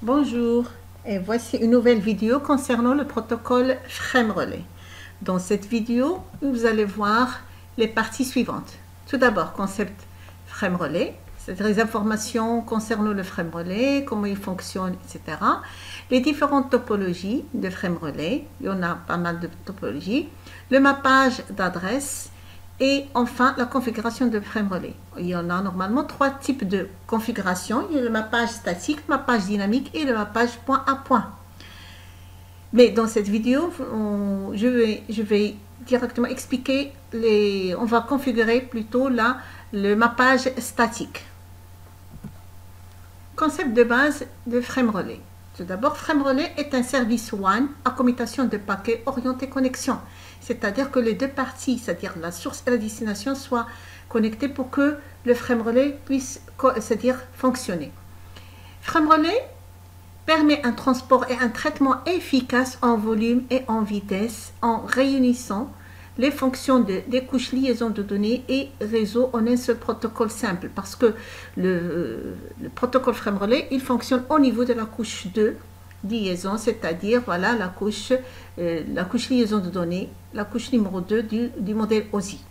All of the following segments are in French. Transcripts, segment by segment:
Bonjour, et voici une nouvelle vidéo concernant le protocole Frame Relay. Dans cette vidéo, vous allez voir les parties suivantes. Tout d'abord, concept Frame Relay, c'est-à-dire les informations concernant le Frame Relay, comment il fonctionne, etc. Les différentes topologies de Frame Relay, il y en a pas mal de topologies, le mappage d'adresse, et enfin, la configuration de Frame Relay. Il y en a normalement trois types de configuration. Il y a le mappage statique, le mappage dynamique et le mappage point à point. Mais dans cette vidéo, je vais directement expliquer on va configurer plutôt là le mappage statique. Concept de base de Frame Relay. Tout d'abord, Frame Relay est un service WAN à commutation de paquets orienté connexion. C'est-à-dire que les deux parties, c'est-à-dire la source et la destination, soient connectées pour que le Frame Relay puisse, c'est-à-dire fonctionner. Frame Relay permet un transport et un traitement efficace en volume et en vitesse en réunissant les fonctions des couches liaison de données et réseau en un seul protocole simple, parce que le protocole Frame Relay, il fonctionne au niveau de la couche 2 liaison, c'est-à-dire voilà la couche liaison de données, la couche numéro 2 du modèle OSI.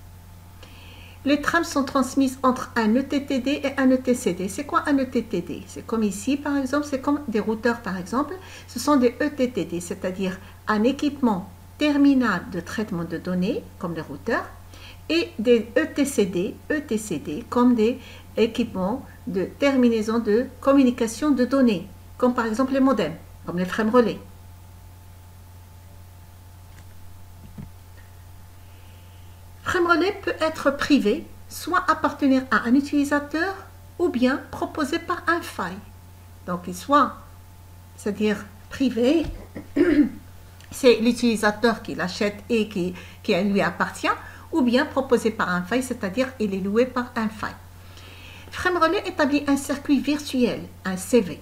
Les trames sont transmises entre un ETTD et un ETCD. C'est quoi un ETTD? C'est comme ici par exemple, c'est comme des routeurs par exemple, ce sont des ETTD, c'est-à-dire un équipement terminal de traitement de données comme les routeurs et des ETCD comme des équipements de terminaison de communication de données, comme par exemple les modems, comme les Frame Relay. Frame Relay peut être privé, soit appartenir à un utilisateur ou bien proposé par un faille. Donc il soit, c'est-à-dire privé, c'est l'utilisateur qui l'achète et qui lui appartient, ou bien proposé par un faille, c'est-à-dire il est loué par un faille. Frame Relay établit un circuit virtuel, un CV,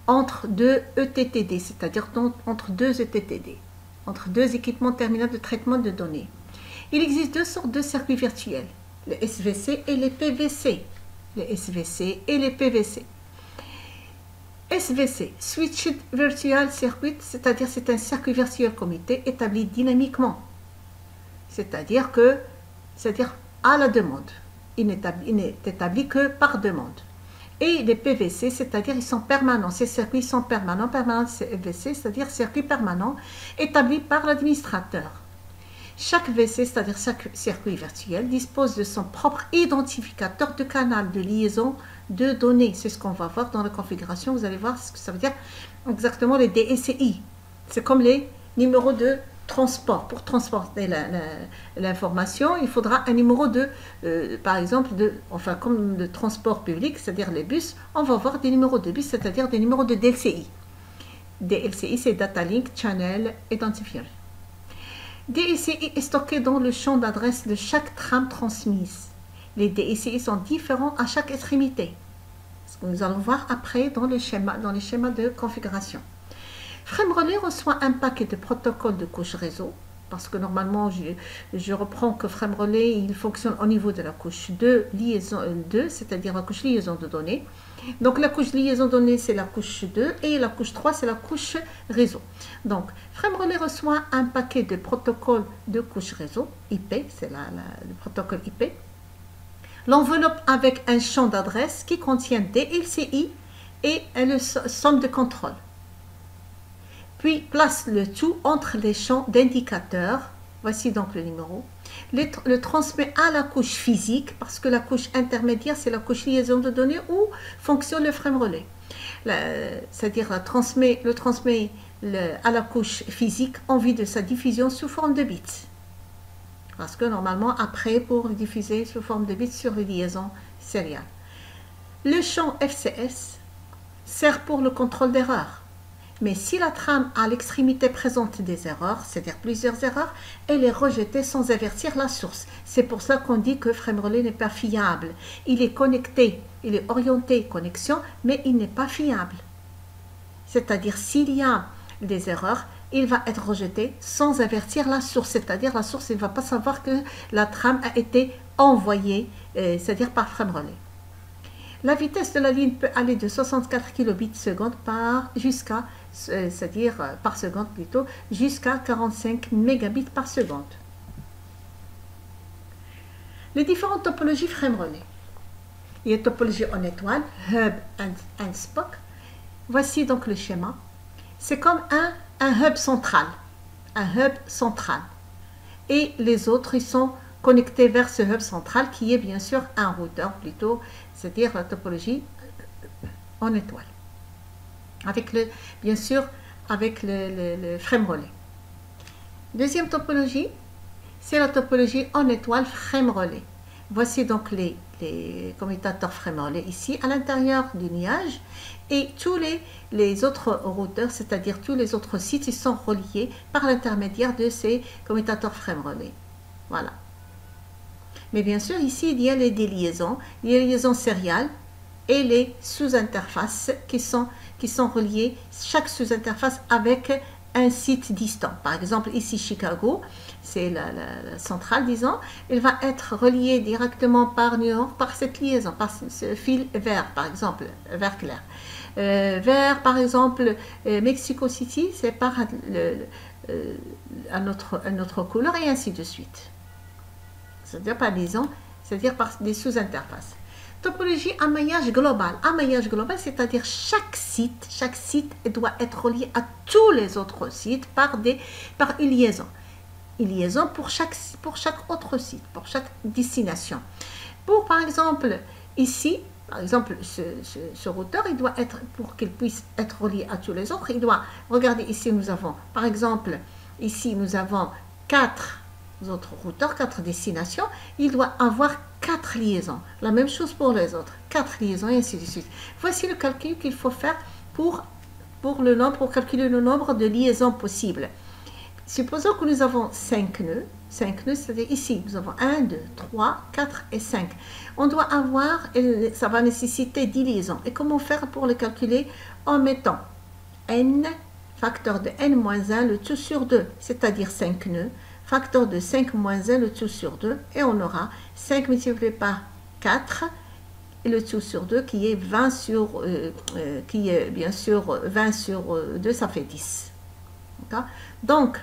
entre deux ETTD, c'est-à-dire entre deux ETTD, entre deux équipements terminaux de traitement de données. Il existe deux sortes de circuits virtuels, le SVC et les PVC. Le SVC et les PVC. SVC, Switched Virtual Circuit, c'est-à-dire c'est un circuit virtuel comité établi dynamiquement. C'est-à-dire à la demande. Il n'est établi que par demande. Et les PVC, c'est-à-dire ils sont permanents. Ces circuits sont permanents. Permanent VC, c'est-à-dire circuit permanent établi par l'administrateur. Chaque VC, c'est-à-dire chaque circuit virtuel, dispose de son propre identificateur de canal de liaison de données. C'est ce qu'on va voir dans la configuration. Vous allez voir ce que ça veut dire exactement les DSI. C'est comme les numéros de transport. Pour transporter l'information, il faudra un numéro par exemple, comme le transport public, c'est-à-dire les bus, on va voir des numéros de bus, c'est-à-dire des numéros de DLCI. DLCI, c'est Data Link Channel Identifier. DSI est stocké dans le champ d'adresse de chaque trame transmise. Les DSI sont différents à chaque extrémité. Ce que nous allons voir après dans les schémas de configuration. Frame Relay reçoit un paquet de protocoles de couche réseau, parce que normalement, je reprends que Frame Relay, il fonctionne au niveau de la couche 2, liaison 2, c'est-à-dire la couche liaison de données. Donc la couche liaison de données, c'est la couche 2, et la couche 3, c'est la couche réseau. Donc, Frame Relay reçoit un paquet de protocoles de couche réseau, IP, c'est le protocole IP. L'enveloppe avec un champ d'adresse qui contient des LCI et une somme de contrôle. Puis place le tout entre les champs d'indicateurs. Voici donc le numéro. Le transmet à la couche physique, parce que la couche intermédiaire, c'est la couche liaison de données où fonctionne le Frame Relay. C'est-à-dire le transmet à la couche physique en vue de sa diffusion sous forme de bits. Parce que normalement, après, pour le diffuser sous forme de bits sur les liaisons sériales. Le champ FCS sert pour le contrôle d'erreurs. Mais si la trame à l'extrémité présente des erreurs, c'est-à-dire plusieurs erreurs, elle est rejetée sans avertir la source. C'est pour ça qu'on dit que Frame Relay n'est pas fiable. Il est connecté, il est orienté connexion, mais il n'est pas fiable. C'est-à-dire s'il y a des erreurs, il va être rejeté sans avertir la source. C'est-à-dire la source ne va pas savoir que la trame a été envoyée, c'est-à-dire par Frame Relay. La vitesse de la ligne peut aller de 64 kilobits seconde jusqu'à, c'est-à-dire par seconde plutôt, jusqu'à 45 mégabits par seconde. Les différentes topologies frame relais. Il y a topologie en étoile, hub and spoke. Voici donc le schéma. C'est comme un hub central. Un hub central. Et les autres, ils sont connectés vers ce hub central qui est bien sûr un routeur plutôt, c'est-à-dire la topologie en étoile. Avec bien sûr, avec le frame relais. Deuxième topologie, c'est la topologie en étoile frame relais. Voici donc les commutateurs frame relais ici à l'intérieur du nuage et tous les autres routeurs, c'est-à-dire tous les autres sites, ils sont reliés par l'intermédiaire de ces commutateurs frame relais. Voilà. Mais bien sûr, ici, il y a des liaisons, les liaisons sériales et les sous-interfaces qui sont reliées, chaque sous-interface avec un site distant. Par exemple, ici, Chicago, c'est la centrale, disons, elle va être reliée directement par New York, par cette liaison, par ce fil vert, par exemple, vert clair. Vers, par exemple, Mexico City, c'est par un autre couleur et ainsi de suite. C'est-à-dire par liaison, c'est-à-dire par des sous-interfaces. Topologie à maillage global. À maillage global, c'est-à-dire chaque site doit être relié à tous les autres sites par une liaison. Une liaison pour chaque autre site, pour chaque destination. Par exemple, ici, par exemple, ce routeur, il doit être, pour qu'il puisse être relié à tous les autres, il doit, regardez, ici nous avons, par exemple, ici nous avons 4 autres routeurs, 4 destinations, il doit avoir 4 liaisons. La même chose pour les autres, 4 liaisons et ainsi de suite. Voici le calcul qu'il faut faire pour calculer le nombre de liaisons possibles. Supposons que nous avons 5 nœuds, c'est-à-dire ici, nous avons 1, 2, 3, 4 et 5. On doit avoir, ça va nécessiter 10 liaisons. Et comment faire pour le calculer? En mettant n, facteur de n moins 1, le tout sur 2, c'est-à-dire 5 nœuds, facteur de 5 moins 1, le tout sur 2, et on aura 5 multiplié par 4, et le tout sur 2 qui est 20 sur, qui est bien sûr 20 sur 2, ça fait 10. Donc,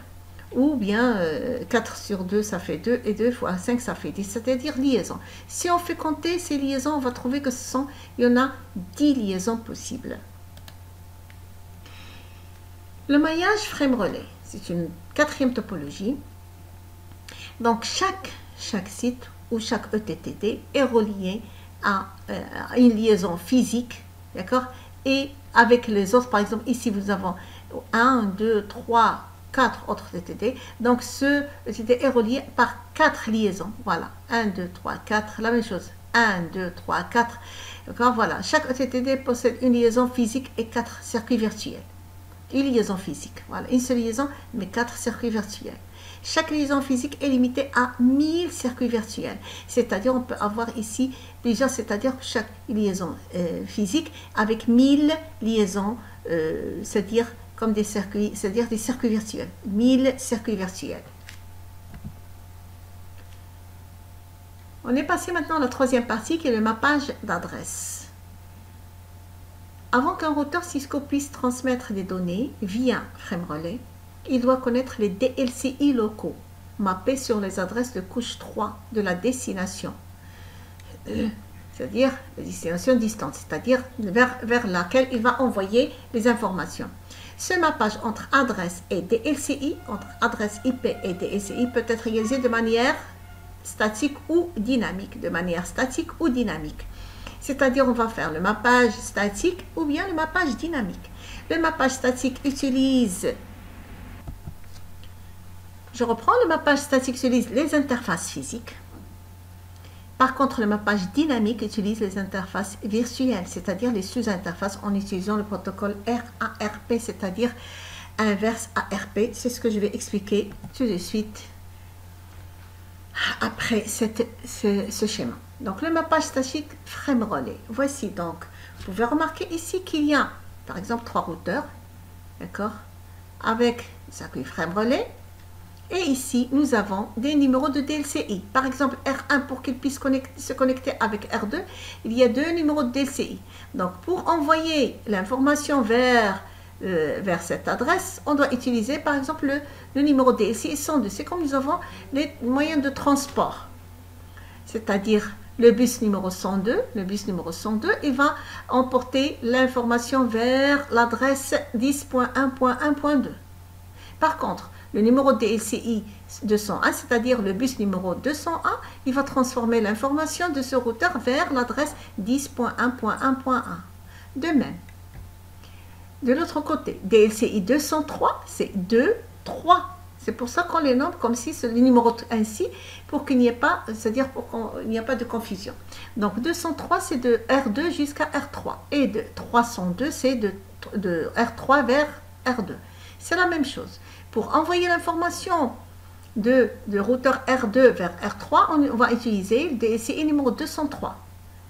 ou bien 4 sur 2, ça fait 2, et 2 fois 5, ça fait 10, c'est-à-dire liaison. Si on fait compter ces liaisons, on va trouver que il y en a 10 liaisons possibles. Le maillage frame relais, c'est une 4e topologie. Donc, chaque site ou chaque ETTD est relié à une liaison physique, d'accord? Et avec les autres, par exemple, ici, nous avons 1, 2, 3, 4 autres ETTD. Donc, ce ETTD est relié par 4 liaisons. Voilà, 1, 2, 3, 4, la même chose. 1, 2, 3, 4. D'accord, voilà. Chaque ETTD possède une liaison physique et 4 circuits virtuels. Une liaison physique, voilà, une seule liaison, mais 4 circuits virtuels. Chaque liaison physique est limitée à 1000 circuits virtuels. C'est-à-dire, on peut avoir ici déjà, c'est-à-dire chaque liaison physique avec 1000 liaisons, c'est-à-dire comme des circuits, c'est-à-dire des circuits virtuels. 1000 circuits virtuels. On est passé maintenant à la 3e partie qui est le mappage d'adresse. Avant qu'un routeur Cisco puisse transmettre des données via frame relais, il doit connaître les DLCI locaux mappés sur les adresses de couche 3 de la destination, c'est-à-dire la destination distante, c'est-à-dire vers laquelle il va envoyer les informations. Ce mappage entre adresse et DLCI, entre adresse IP et DLCI, peut être réalisé de manière statique ou dynamique, C'est-à-dire, on va faire le mappage statique ou bien le mappage dynamique. Le mappage statique utilise, je reprends, le mappage statique utilise les interfaces physiques. Par contre, le mappage dynamique utilise les interfaces virtuelles, c'est-à-dire les sous-interfaces en utilisant le protocole RARP, c'est-à-dire inverse ARP. C'est ce que je vais expliquer tout de suite après ce schéma. Donc, le mappage statique frame relais. Voici donc, vous pouvez remarquer ici qu'il y a, par exemple, 3 routeurs, d'accord, avec circuit frame relais, Et ici, nous avons des numéros de DLCI. Par exemple, R1, pour qu'il puisse se connecter avec R2, il y a 2 numéros de DLCI. Donc, pour envoyer l'information vers cette adresse, on doit utiliser, par exemple, le numéro de DLCI 102. C'est comme nous avons les moyens de transport. C'est-à-dire, le bus numéro 102, il va emporter l'information vers l'adresse 10.1.1.2. Par contre, le numéro de DLCI 201, c'est-à-dire le bus numéro 201, il va transformer l'information de ce routeur vers l'adresse 10.1.1.1. De même, de l'autre côté, DLCI 203, c'est 2, 3. C'est pour ça qu'on les nomme comme si c'est le numéro ainsi, pour qu'il n'y ait pas, c'est-à-dire pour qu'il n'y ait pas de confusion. Donc 203, c'est de R2 jusqu'à R3. Et de 302, c'est de R3 vers R2. C'est la même chose. Pour envoyer l'information de routeur R2 vers R3, on va utiliser le DLCI numéro 203.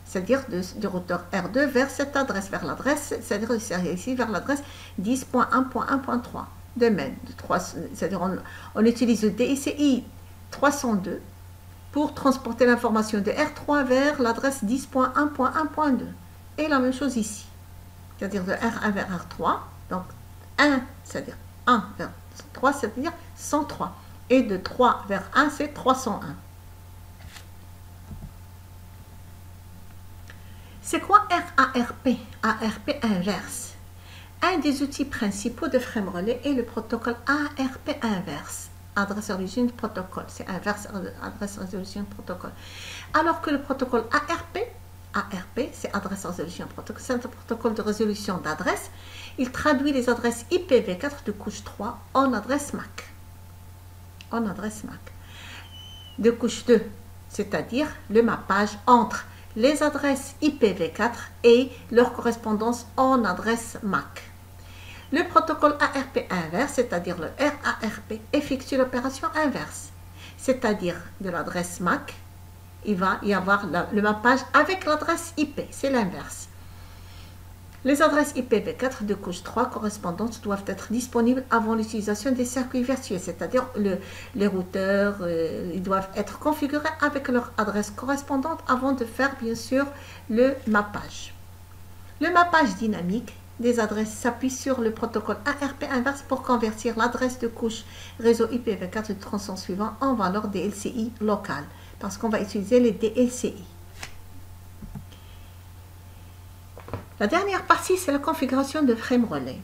C'est-à-dire de routeur R2 vers cette adresse, c'est-à-dire ici vers l'adresse 10.1.1.3. De même, c'est-à-dire on utilise le DLCI 302 pour transporter l'information de R3 vers l'adresse 10.1.1.2. Et la même chose ici, c'est-à-dire de R1 vers R3, donc 1, c'est-à-dire 1 vers 3, c'est-à-dire 103. Et de 3 vers 1, c'est 301. C'est quoi RARP? ARP inverse. Un des outils principaux de Frame Relay est le protocole ARP inverse. Adresse origine protocole. C'est inverse adresse résolution protocole. Alors que le protocole ARP, c'est adresse résolution protocole, c'est un protocole de résolution d'adresse. Il traduit les adresses IPv4 de couche 3 en adresse MAC. De couche 2, c'est-à-dire le mappage entre les adresses IPv4 et leur correspondance en adresse MAC. Le protocole ARP inverse, c'est-à-dire le RARP, effectue l'opération inverse, c'est-à-dire de l'adresse MAC, il va y avoir le mappage avec l'adresse IP, c'est l'inverse. Les adresses IPv4 de couche 3 correspondantes doivent être disponibles avant l'utilisation des circuits virtuels, c'est-à-dire les routeurs, ils doivent être configurés avec leur adresse correspondante avant de faire bien sûr le mappage. Le mappage dynamique des adresses s'appuie sur le protocole ARP inverse pour convertir l'adresse de couche réseau IPv4 du tronçon suivant en valeur DLCI locale, parce qu'on va utiliser les DLCI. La dernière partie, c'est la configuration de frame relais.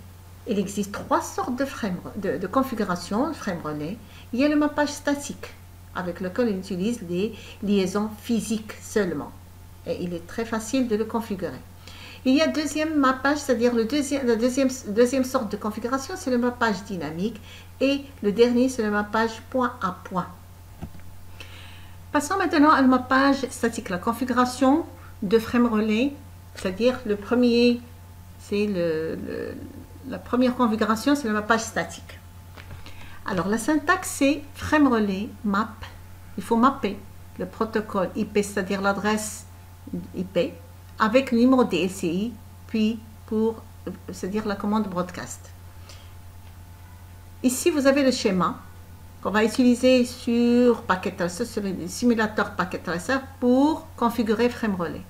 Il existe 3 sortes de configuration de frame relais. Il y a le mappage statique, avec lequel on utilise les liaisons physiques seulement. Et il est très facile de le configurer. Il y a deuxième mappage, c'est-à-dire la deuxième sorte de configuration, c'est le mappage dynamique. Et le dernier, c'est le mappage point à point. Passons maintenant au mappage statique, la configuration de frame relais. C'est-à-dire le premier, c'est la première configuration, c'est le mappage statique. Alors la syntaxe, c'est frame relais map. Il faut mapper le protocole IP, c'est-à-dire l'adresse IP, avec le numéro DLCI, puis c'est-à-dire la commande broadcast. Ici, vous avez le schéma qu'on va utiliser sur Packet Tracer, sur le simulateur Packet Tracer pour configurer frame relais.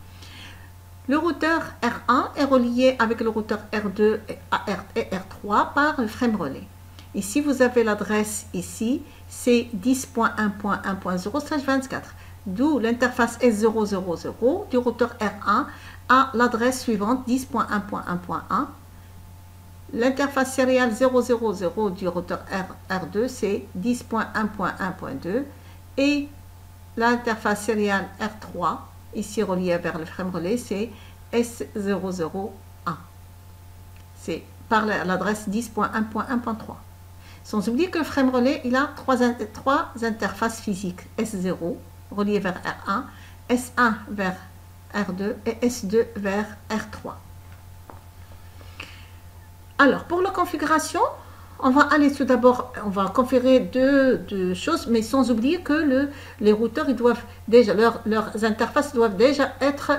Le routeur R1 est relié avec le routeur R2 et R3 par le frame relais. Ici, vous avez l'adresse ici, c'est 10.1.1.0/24, d'où l'interface S000 du routeur R1 à l'adresse suivante 10.1.1.1. L'interface sérielle 000 du routeur R2, c'est 10.1.1.2 et l'interface sérielle R3, ici relié vers le frame relais, c'est S001. C'est par l'adresse 10.1.1.3. Sans oublier que le frame relais, il a trois interfaces physiques. S0 relié vers R1, S1 vers R2 et S2 vers R3. Alors, pour la configuration, on va aller tout d'abord, on va configurer deux choses, mais sans oublier que les routeurs, ils doivent déjà, leurs interfaces doivent déjà être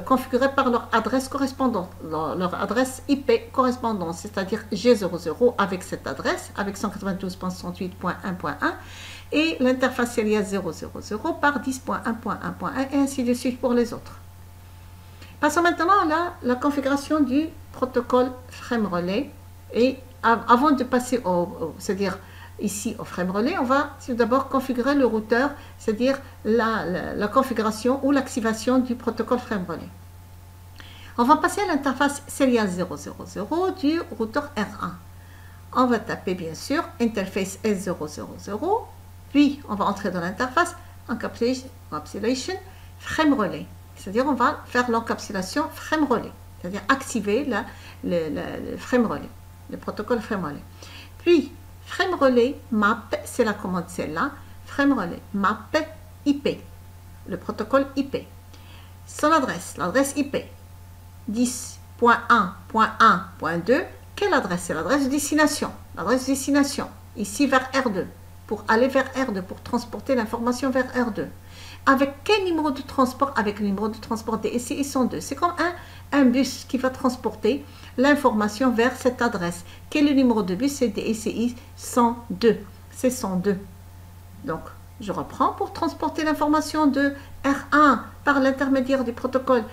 configurés par leur adresse correspondante, leur adresse IP correspondante, c'est-à-dire G00 avec cette adresse, avec 192.168.1.1 et l'interface alias 000 par 10.1.1.1 et ainsi de suite pour les autres. Passons maintenant à la configuration du protocole frame relais. Et avant de passer c'est-à-dire ici au frame relais, on va tout d'abord configurer le routeur, c'est-à-dire la configuration ou l'activation du protocole frame relais. On va passer à l'interface serial 000 du routeur R1. On va taper bien sûr interface S000, puis on va entrer dans l'interface encapsulation frame relais. C'est-à-dire on va faire l'encapsulation frame relais, c'est-à-dire activer le frame relais, le protocole frame relais. Puis frame relais map, c'est la commande celle-là, frame relais map IP, le protocole IP. Son adresse, l'adresse IP 10.1.1.2, quelle adresse? C'est l'adresse de destination. L'adresse de destination, ici vers R2, pour aller vers R2, pour transporter l'information vers R2. Avec quel numéro de transport? Avec le numéro de transport DSCI 102. C'est comme un bus qui va transporter l'information vers cette adresse. Quel est le numéro de bus? C'est DSCI 102. C'est 102. Donc, je reprends pour transporter l'information de R1 par l'intermédiaire du protocole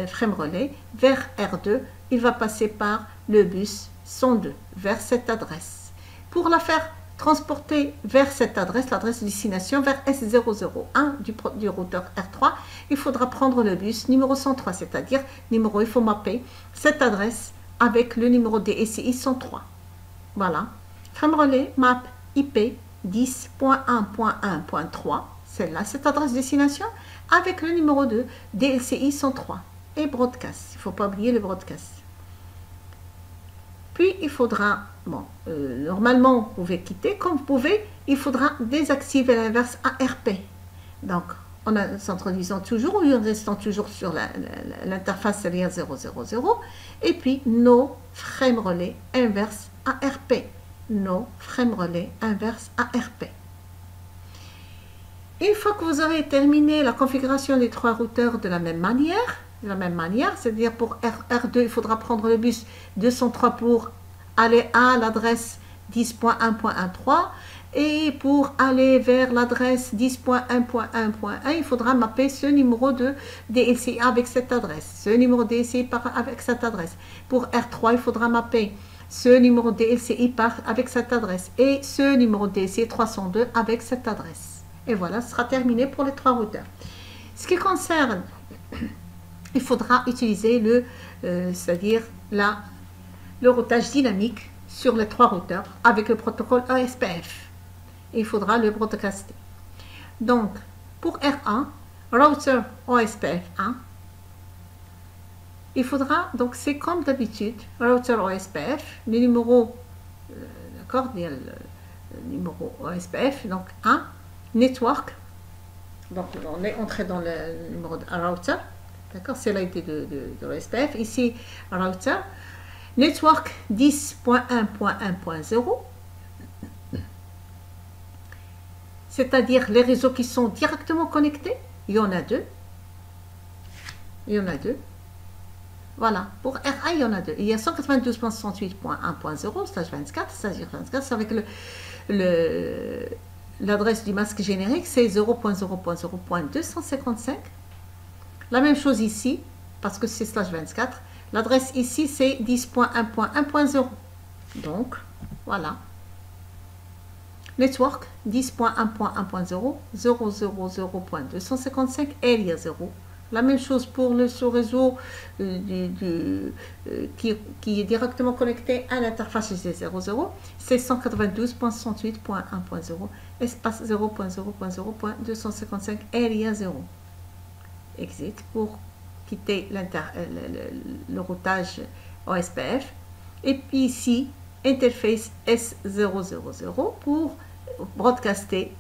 frame relais vers R2. Il va passer par le bus 102 vers cette adresse. Pour la faire transporter vers cette adresse, l'adresse de destination vers S001 du routeur R3, il faudra prendre le bus numéro 103, c'est-à-dire numéro, il faut mapper cette adresse avec le numéro DSCI 103. Voilà. Frame relais map IP 10.1.1.3, celle-là, cette adresse destination, avec le numéro de DLCI 103 et broadcast. Il ne faut pas oublier le broadcast. Puis il faudra, normalement vous pouvez quitter, comme vous pouvez, il faudra désactiver l'inverse ARP. Donc en s'introduisant toujours ou en restant toujours sur l'interface serial 000 et puis no frame relais inverse ARP. No frame relais inverse ARP. Une fois que vous aurez terminé la configuration des trois routeurs de la même manière, c'est-à-dire pour R2, il faudra prendre le bus 203 pour aller à l'adresse 10.1.1.3 et pour aller vers l'adresse 10.1.1.1, il faudra mapper ce numéro de DLCI avec cette adresse, ce numéro de DLCI avec cette adresse. Pour R3, il faudra mapper ce numéro de DLCI avec cette adresse et ce numéro de DLCI 302 avec cette adresse. Et voilà, ce sera terminé pour les trois routeurs. Ce qui concerne, il faudra utiliser c'est-à-dire le routage dynamique sur les trois routeurs avec le protocole OSPF. Il faudra le broadcaster. Donc, pour R1, router OSPF 1, il faudra, donc c'est comme d'habitude, router OSPF, le numéro, d'accord, le numéro OSPF, donc 1, network, donc on est entré dans le numéro de router, d'accord, c'est l'ID de l'OSPF, ici router, network 10.1.1.0, c'est-à-dire les réseaux qui sont directement connectés, il y en a deux, voilà, pour R1 il y en a deux, il y a 192.168.1.0 /24, c'est-à-dire 24, c'est avec l'adresse du masque générique, c'est 0.0.0.255. La même chose ici, parce que c'est /24. L'adresse ici, c'est 10.1.1.0. Donc, voilà. Network 10.1.1.0, 0.0.255, area 0. La même chose pour le sous-réseau qui est directement connecté à l'interface G00, c'est 192.168.1.0, espace 0.0.0.255, area 0. Exit pour quitter le routage OSPF. Et puis ici, interface S000 pour broadcaster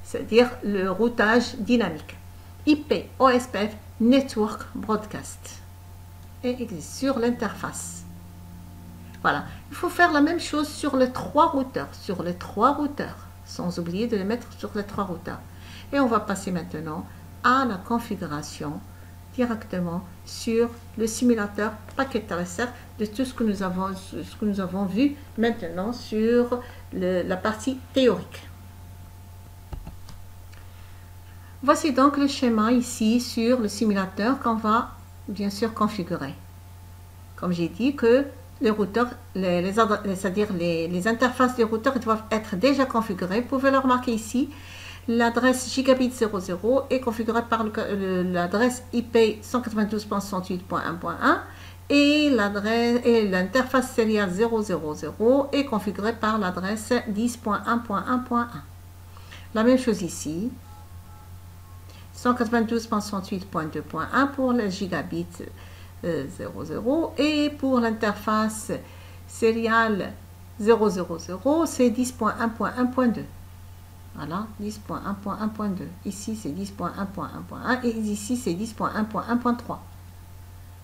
c'est-à-dire le routage dynamique. IP OSPF Network Broadcast. Et existe sur l'interface. Voilà. Il faut faire la même chose sur les trois routeurs. Sans oublier de les mettre sur les trois routeurs. Et on va passer maintenant à la configuration directement sur le simulateur paquet tracer de tout ce que nous avons vu maintenant sur la partie théorique. Voici donc le schéma ici sur le simulateur qu'on va bien sûr configurer. Comme j'ai dit que les routeurs, c'est-à-dire les interfaces des routeurs doivent être déjà configurées. Vous pouvez le remarquer ici. L'adresse gigabit 00 est configurée par l'adresse IP 192.168.1.1 et l'interface serial 000 est configurée par l'adresse 10.1.1.1. La même chose ici. 192.168.2.1 pour le gigabit 00 et pour l'interface serial 000 c'est 10.1.1.2. Voilà, 10.1.1.2. Ici c'est 10.1.1.1 et ici c'est 10.1.1.3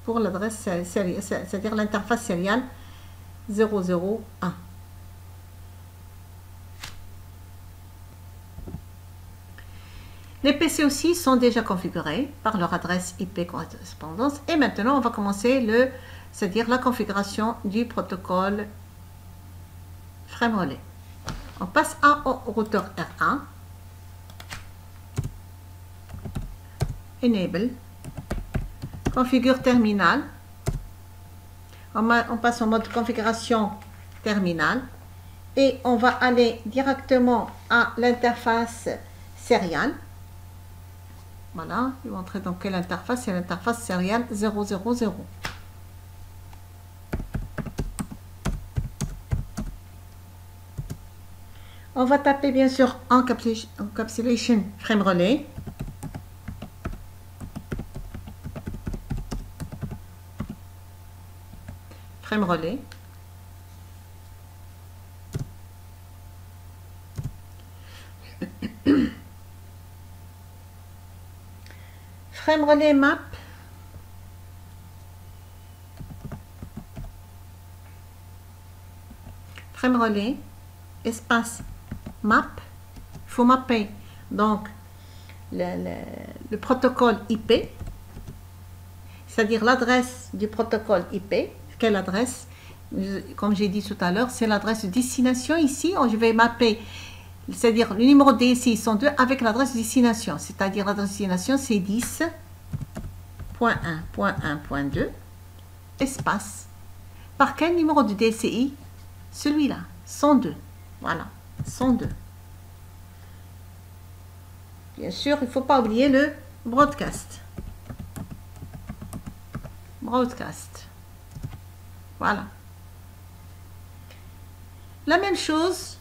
pour l'adresse c'est-à-dire l'interface serial 001. Les PC aussi sont déjà configurés par leur adresse IP correspondance. Et maintenant, on va commencer c'est-à-dire la configuration du protocole frame relais. On passe au routeur R1. Enable. Configure terminal. On passe en mode configuration terminal. Et on va aller directement à l'interface serial. Voilà, je vais montrer dans quelle interface, c'est l'interface serial 000. On va taper bien sûr encapsulation frame relais. Frame relais. Frame relais map. Frame relais. Espace map. Il faut mapper donc le protocole IP. C'est-à-dire l'adresse du protocole IP. Quelle adresse? Comme j'ai dit tout à l'heure, c'est l'adresse de destination. Ici, je vais mapper, c'est-à-dire le numéro DSI 102 avec l'adresse de destination. C'est-à-dire l'adresse de destination, c'est 10.1.1.2 espace. Par quel numéro de DSI? Celui-là, 102. Voilà, 102. Bien sûr, il ne faut pas oublier le broadcast. Broadcast. Voilà. La même chose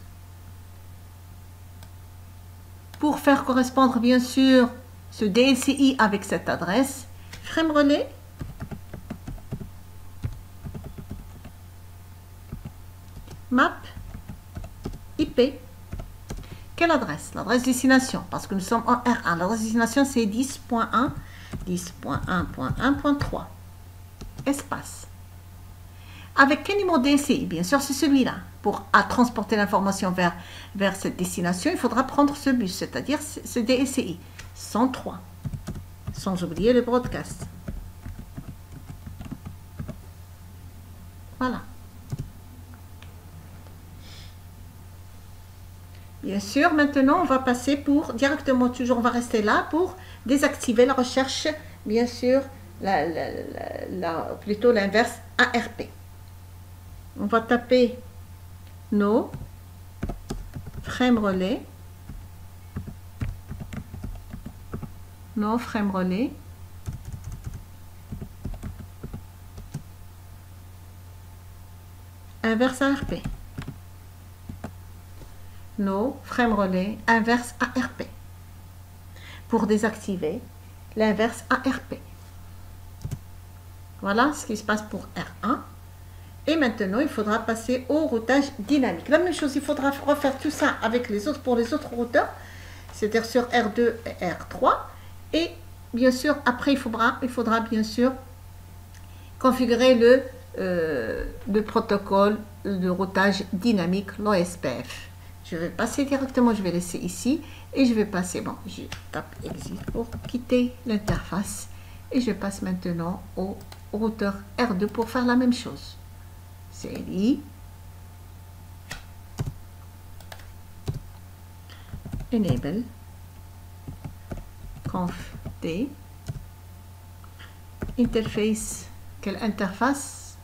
pour faire correspondre bien sûr ce DSI avec cette adresse. Frame relais. Map. IP. Quelle adresse? L'adresse destination. Parce que nous sommes en R1. L'adresse destination c'est 10.1. 10.1.1.3. Espace. Avec quel numéro DSI? Bien sûr, c'est celui-là. Pour transporter l'information vers cette destination, il faudra prendre ce bus, c'est-à-dire ce DSI. 103. Sans oublier le broadcast. Voilà. Bien sûr, maintenant, on va passer directement, toujours, on va rester là pour désactiver la recherche, bien sûr, plutôt l'inverse ARP. On va taper no frame relais, no frame relais, inverse ARP, no frame relais, inverse ARP, pour désactiver l'inverse ARP. Voilà ce qui se passe pour R1. Et maintenant, il faudra passer au routage dynamique. La même chose, il faudra refaire tout ça avec pour les autres routeurs, c'est-à-dire sur R2 et R3. Et bien sûr, après, il faudra bien sûr configurer le protocole de routage dynamique, l'OSPF. je vais passer directement, je vais laisser ici et je vais passer, bon, je tape exit pour quitter l'interface et je passe maintenant au routeur R2 pour faire la même chose. Série, enable, conf d, interface, quelle interface?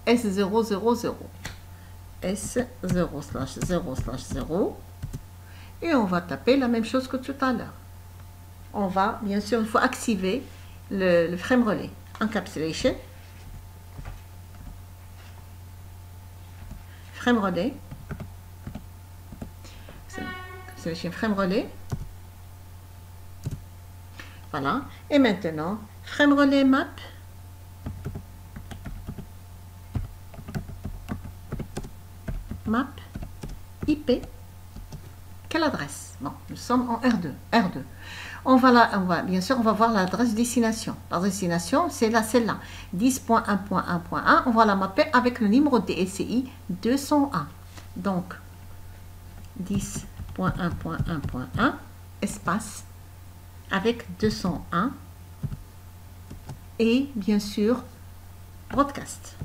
S000. S0/0/0 et on va taper la même chose que tout à l'heure. On va, bien sûr, il faut activer le frame relais. Encapsulation, frame relais, sélection frame relais, voilà, et maintenant frame relais map, IP, quelle adresse? Bon, nous sommes en R2. On va bien sûr, on va voir l'adresse destination. L'adresse destination, c'est là, celle-là, 10.1.1.1. On va la mapper avec le numéro DSCI 201. Donc, 10.1.1.1, espace, avec 201. Et bien sûr, broadcast.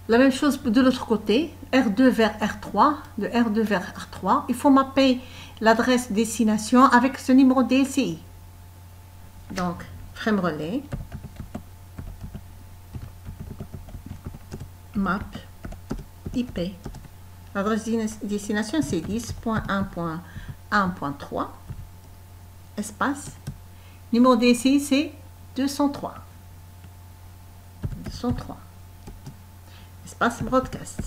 La même chose de l'autre côté, R2 vers R3, de R2 vers R3, il faut mapper l'adresse destination avec ce numéro DSCI. Donc, frame relais, map, IP. L'adresse destination, c'est 10.1.1.3, espace. Numéro DSCI, c'est 203. Espace broadcast.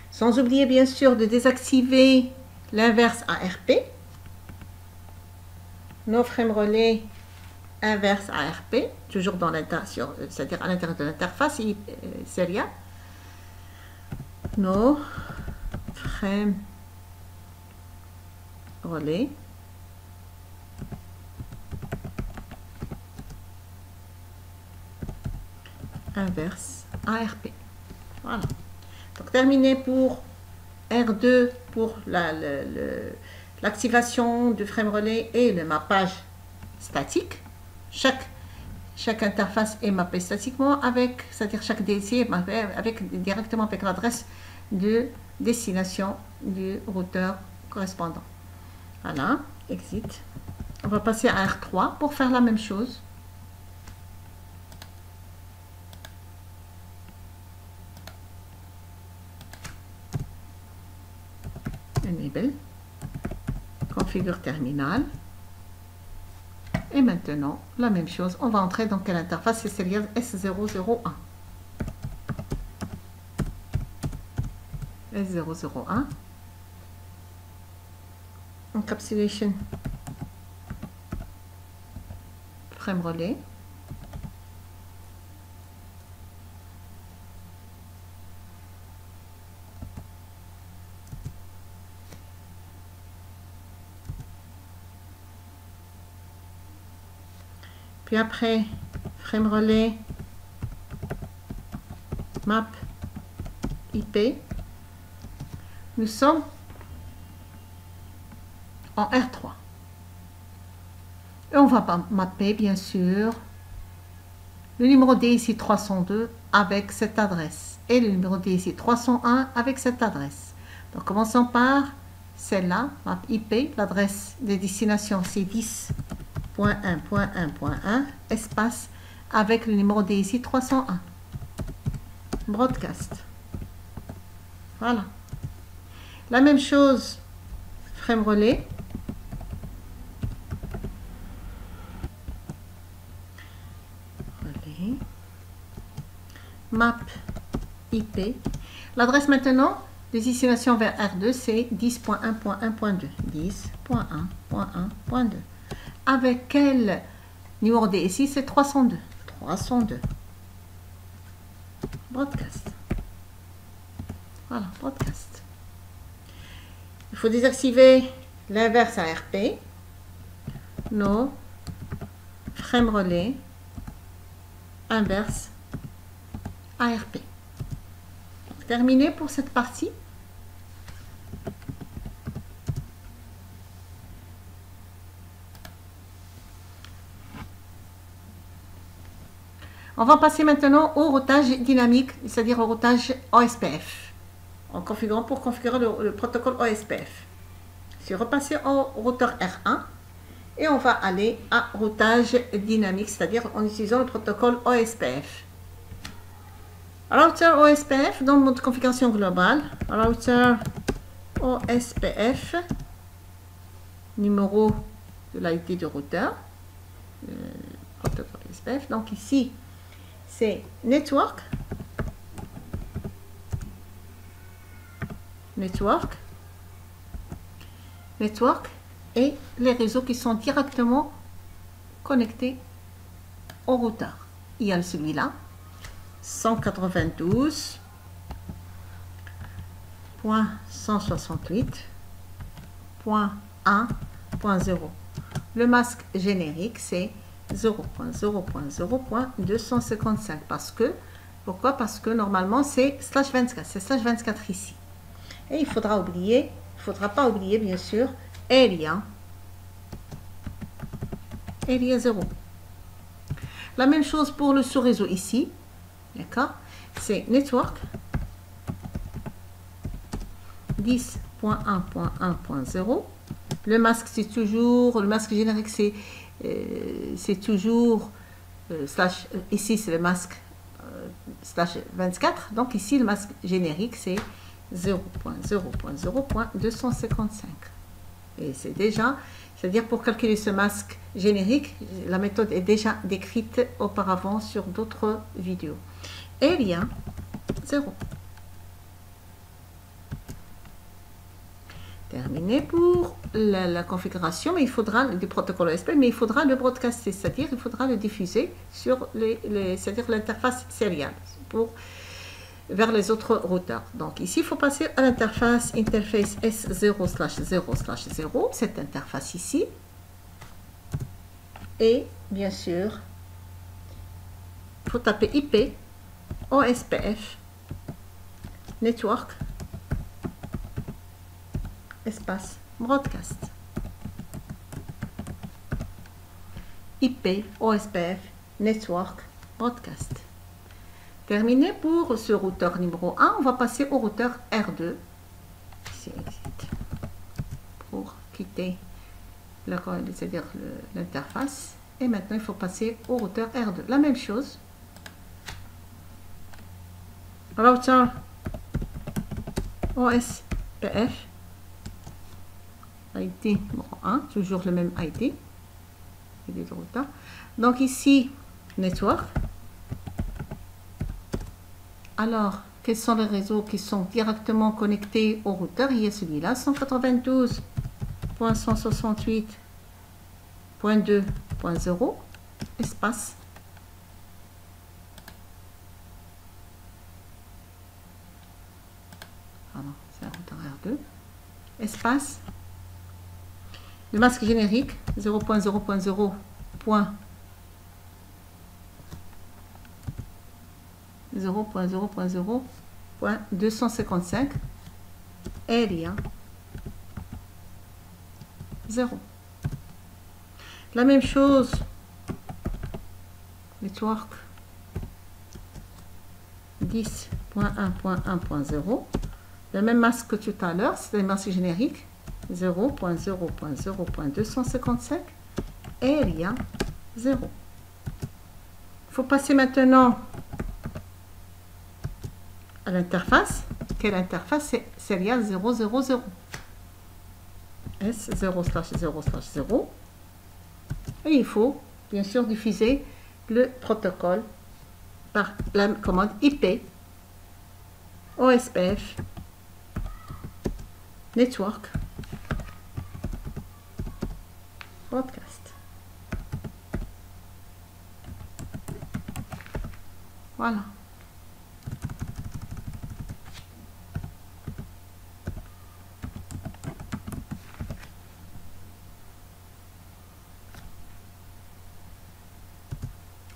Sans oublier bien sûr de désactiver l'inverse ARP. Nos frame relais inverse ARP, toujours dans c'est-à-dire à l'intérieur de l'interface Seria. Nos frame relais inverse ARP. Voilà. Donc terminé pour R2 pour l'activation du frame relais et le mappage statique. Chaque interface est mappée statiquement c'est-à-dire chaque DSI est mappé directement avec l'adresse de destination du routeur correspondant. Voilà, exit. On va passer à R3 pour faire la même chose. Enable, configure terminal. Et maintenant, la même chose, on va entrer dans quelle interface? C'est celle S001. S001. Encapsulation. Frame relais. Puis après, frame relais, map, IP. Nous sommes en R3. Et on va mapper, bien sûr, le numéro DSI 302 avec cette adresse et le numéro DSI 301 avec cette adresse. Donc, commençons par celle-là, map IP, l'adresse de destination c'est 10.1.1.1, espace, avec le numéro DSI 301. Broadcast. Voilà. La même chose, frame relais. Map IP. L'adresse maintenant, destination vers R2, c'est 10.1.1.2. 10.1.1.2. Avec quel numéro DSI? C'est 302. 302. broadcast. Voilà, broadcast. Il faut désactiver l'inverse ARP. No frame relais inverse ARP. Terminé pour cette partie. On va passer maintenant au routage dynamique, c'est-à-dire au routage OSPF. En configurant pour configurer le protocole OSPF. Je suis repassé au routeur R1 et on va aller à routage dynamique, c'est-à-dire en utilisant le protocole OSPF. Routeur OSPF dans notre configuration globale. Routeur OSPF, numéro de l'ID du routeur, protocole OSPF. Donc ici, c'est network, et les réseaux qui sont directement connectés au routeur. Il y a celui-là, 192.168.1.0. Le masque générique, c'est 0.0.0.255. Pourquoi? Parce que normalement, c'est /24. C'est /24 ici. Et il faudra pas oublier, bien sûr, area 0. La même chose pour le sous-réseau ici. D'accord? C'est network 10.1.1.0. Le masque, c'est toujours, le masque générique, c'est toujours ici, c'est le masque /24. Donc ici, le masque générique, c'est 0.0.0.255. Et c'est déjà, c'est-à-dire pour calculer ce masque générique, la méthode est déjà décrite auparavant sur d'autres vidéos. Area 0. Terminé pour la configuration, mais il faudra du protocole OSP, mais il faudra le broadcaster, c'est-à-dire il faudra le diffuser sur c'est-à-dire l'interface seriale vers les autres routeurs. Donc ici, il faut passer à l'interface interface S0/0/0, cette interface ici. Et bien sûr, il faut taper IP, OSPF, network, espace, broadcast. IP, OSPF, network, broadcast. Terminé pour ce routeur numéro 1, on va passer au routeur R2. Ici, exit. Pour quitter c'est-à-dire l'interface. Et maintenant, il faut passer au routeur R2. La même chose. Routeur OSPF. ID numéro 1, toujours le même ID. ID de routeur. Donc ici, network. Alors, quels sont les réseaux qui sont directement connectés au routeur? Il y a celui-là, 192.168.2.0, espace. Pardon, c'est un routeur R2. Espace. Le masque générique, 0.0.0.255, area 0. La même chose, network 10.1.1.0, le même masque que tout à l'heure, c'est le masque générique 0.0.0.255, area 0. Il faut passer maintenant à l'interface. Quelle interface? C'est serial 000. S0/0/0. Et il faut bien sûr diffuser le protocole par la commande IP, OSPF, network, broadcast. Voilà.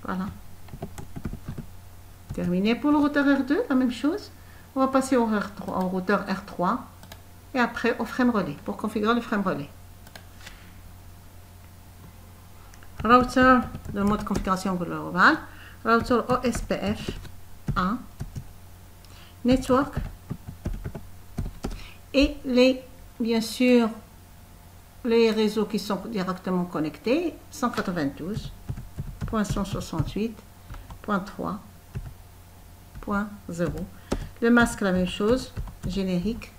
Voilà. Terminé pour le routeur R2, la même chose. On va passer au routeur R3 et après au frame relais pour configurer le frame relais. Router de mode configuration globale, router OSPF 1, network et bien sûr les réseaux qui sont directement connectés 192.168.3.0. Le masque la même chose, générique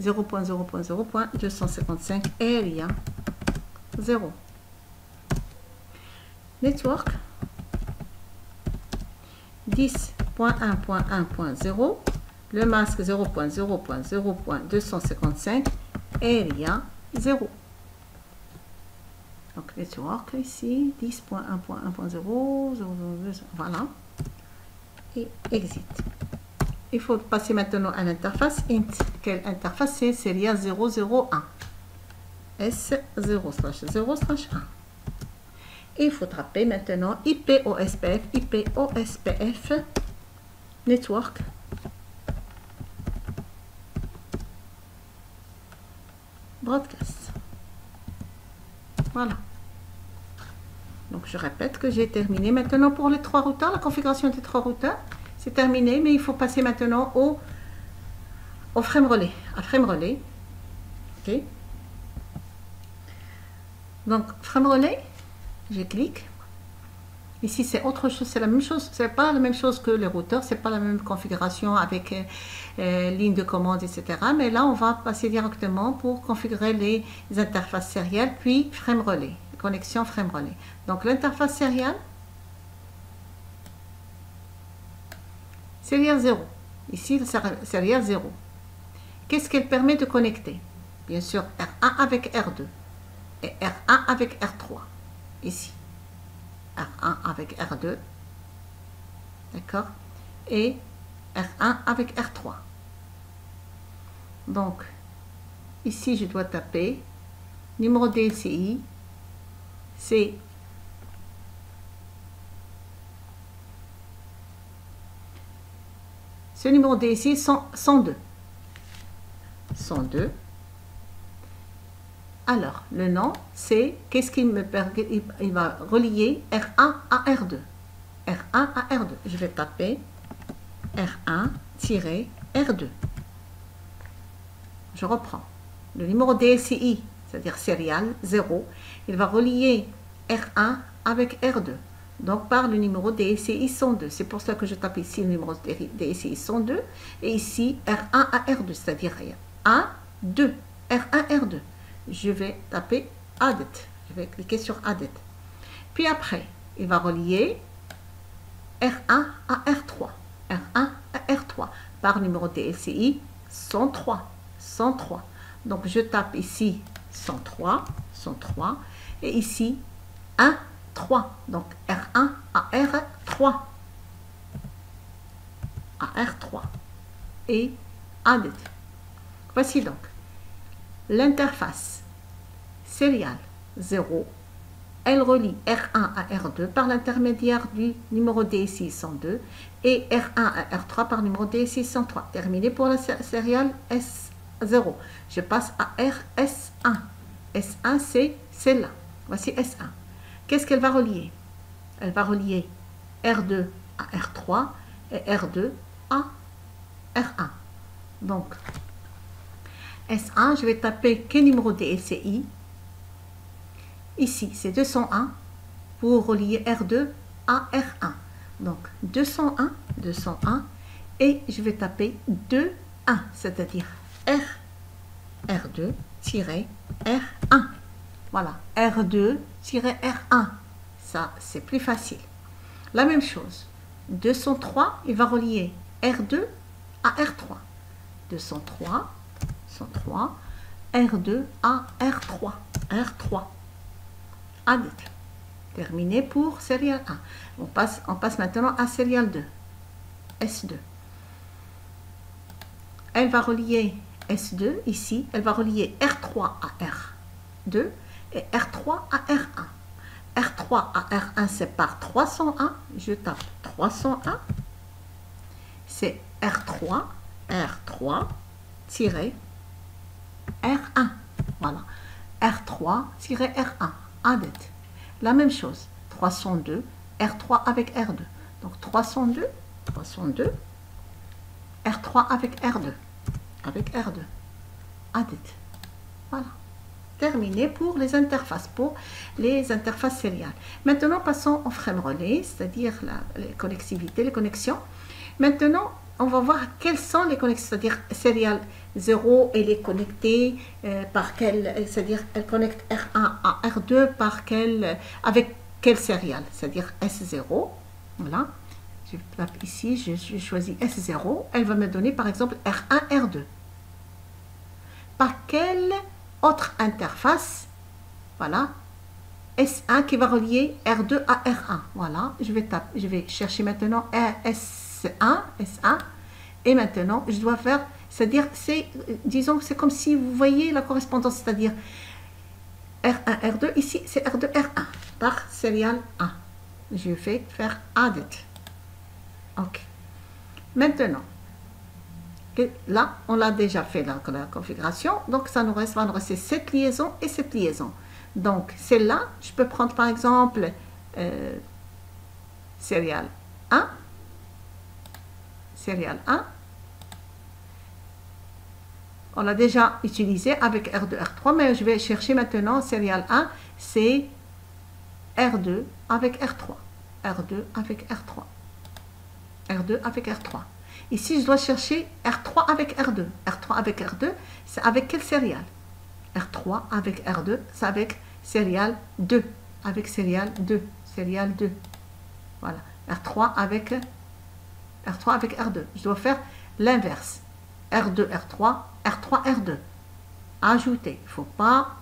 0.0.0.255 area 0. Network 10.1.1.0, le masque 0.0.0.255 area 0. Donc network ici 10.1.1.0, voilà, et exit. Il faut passer maintenant à l'interface int. Quelle interface? C'est Serial 001 S0/0/1. Et il faut taper maintenant IPOSPF, IPOSPF, network, broadcast. Voilà. Donc je répète que j'ai terminé maintenant pour les 3 routeurs, la configuration des 3 routeurs. C'est terminé, mais il faut passer maintenant au frame relais, à frame relais. Ok. Donc frame relais, je clique. Ici c'est autre chose, c'est la même chose, c'est pas la même chose que les routeurs, c'est pas la même configuration avec ligne de commande, etc. Mais là on va passer directement pour configurer les interfaces sérielles, puis frame relais, connexion frame relais. Donc l'interface sérielle, Serial 0. Ici, Serial 0. Qu'est-ce qu'elle permet de connecter? Bien sûr, R1 avec R2 et R1 avec R3. Ici, R1 avec R2, d'accord, et R1 avec R3. Donc, ici, je dois taper numéro DCI, c'est ce numéro DCI 102. 102. Alors, le nom, c'est, qu'est-ce qu'il me permet? Il va relier R1 à R2. R1 à R2. Je vais taper R1-R2. Je reprends. Le numéro DSI, c'est-à-dire serial 0, il va relier R1 avec R2. Donc, par le numéro DSI 102. C'est pour ça que je tape ici le numéro DSI 102 et ici R1 à R2, c'est-à-dire 1, 2, R1, R2. Je vais taper Add. Je vais cliquer sur Add. Puis après, il va relier R1 à R3. R1 à R3 par numéro DSI 103. 103. Donc, je tape ici 103, 103 et ici 1, 3. Donc, R1 à R3. À R3. Et Add. Voici donc l'interface Serial 0. Elle relie R1 à R2 par l'intermédiaire du numéro DSI 102 et R1 à R3 par numéro DSI 103. Terminé pour la Serial S0. Je passe à RS1. S1, c'est celle-là. Voici S1. Qu'est-ce qu'elle va relier? Elle va relier R2 à R3 et R2 à R1. Donc, S1, je vais taper quel numéro DSI. Ici, c'est 201 pour relier R2 à R1. Donc, 201, 201, et je vais taper 2, 1, c'est-à-dire R2-R1. Voilà, R2-R1. Ça, c'est plus facile. La même chose. 203, il va relier R2 à R3. 203, 103, R2 à R3. R3. Add. Terminé pour Serial 1. On passe maintenant à Serial 2. S2. Elle va relier S2 ici. Elle va relier R3 à R2 et R3 à R1. R3 à R1, c'est par 301. Je tape 301. C'est R3, R3-R1. Voilà. R3-R1. Added. La même chose. 302, R3 avec R2. Donc 302, R3 avec R2. Avec R2. Added. Voilà. Terminé pour les interfaces sériales. Maintenant, passons au frame relais, c'est-à-dire les connectivités, les connexions. Maintenant, on va voir quelles sont les connexions, c'est-à-dire serial 0, elle est connectée par quel, c'est-à-dire elle connecte R1 à R2 avec quel serial, c'est-à-dire S0. Voilà. Je tape ici, je choisis S0. Elle va me donner par exemple R1, R2. Par quelle autre interface, voilà, S1 qui va relier R2 à R1. Voilà, je vais chercher maintenant S1, et maintenant je dois faire, c'est-à-dire, disons, c'est comme si vous voyez la correspondance, c'est-à-dire R1, R2, ici c'est R2, R1, par serial 1. Je vais faire added. Ok. Maintenant, là, on l'a déjà fait la configuration, donc ça va nous rester cette liaison et cette liaison. Donc, celle-là, je peux prendre par exemple serial 1, on l'a déjà utilisé avec R2, R3, mais je vais chercher maintenant serial 1, c'est R2 avec R3, R2 avec R3, R2 avec R3. Ici, je dois chercher R3 avec R2. R3 avec R2, c'est avec quel serial? R3 avec R2, c'est avec serial 2. Avec serial 2. Serial 2. Voilà. R3 avec R2. Je dois faire l'inverse. R2, R3, R3, R2. Ajouter. Il ne faut pas...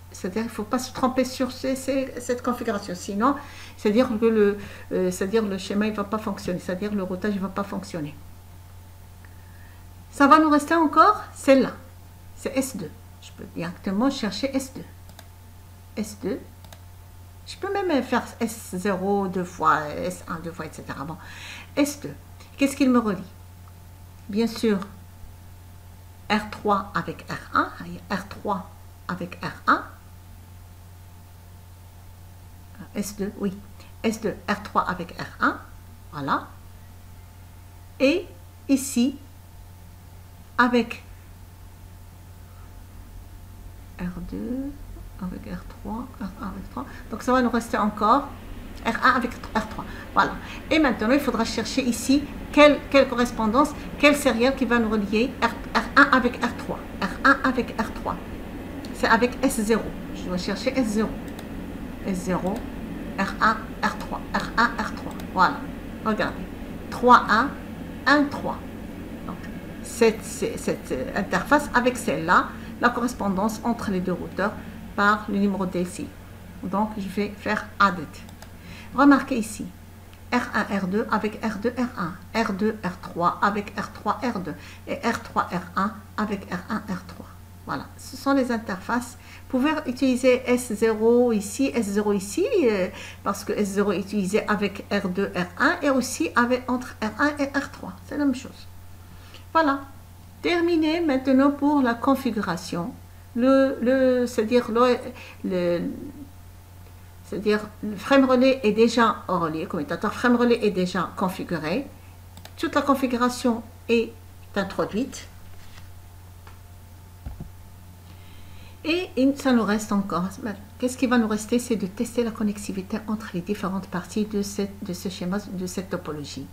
C'est-à-dire il ne faut pas se tromper sur cette configuration. Sinon, c'est-à-dire que le schéma ne va pas fonctionner. C'est-à-dire le routage ne va pas fonctionner. Ça va nous rester encore celle-là. C'est S2. Je peux directement chercher S2. S2. Je peux même faire S0 deux fois, S1 deux fois, etc. Bon. S2. Qu'est-ce qu'il me relie? Bien sûr, R3 avec R1. R3 avec R1. S2, oui. S2, R3 avec R1. Voilà. Et ici, avec R2, avec R3, R1 avec 3. Donc ça va nous rester encore R1 avec R3. Voilà. Et maintenant, il faudra chercher ici quelle correspondance, quel serial qui va nous relier R1 avec R3. R1 avec R3. C'est avec S0. Je dois chercher S0. S0, R1, R3. R1, R3. Voilà. Regardez. 3, 1, 1, 3. Donc, cette interface avec celle-là, la correspondance entre les deux routeurs par le numéro DSI. Donc, je vais faire added. Remarquez ici. R1, R2 avec R2, R1. R2, R3 avec R3, R2. Et R3, R1 avec R1, R3. Voilà, ce sont les interfaces. Vous pouvez utiliser S0 ici, S0 ici, parce que S0 est utilisé avec R2, R1 et aussi entre R1 et R3. C'est la même chose. Voilà. Terminé maintenant pour la configuration. C'est-à-dire le frame relais est déjà relié, le commutateur frame relais est déjà configuré. Toute la configuration est introduite. Et ça nous reste encore. Qu'est-ce qui va nous rester? C'est de tester la connectivité entre les différentes parties de ce schéma, de cette topologie.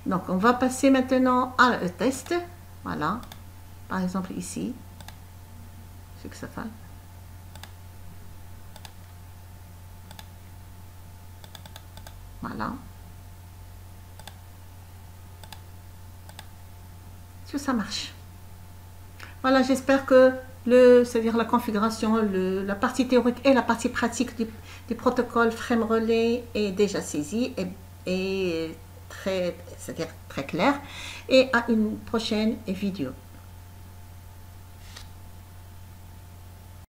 Donc, on va passer maintenant à le test. Voilà. Par exemple, ici. C'est que ça fait. Voilà. Est-ce que ça marche? Voilà, j'espère que c'est-à-dire la configuration, la partie théorique et la partie pratique du protocole frame relais est déjà saisie et c'est-à-dire très clair. Et à une prochaine vidéo.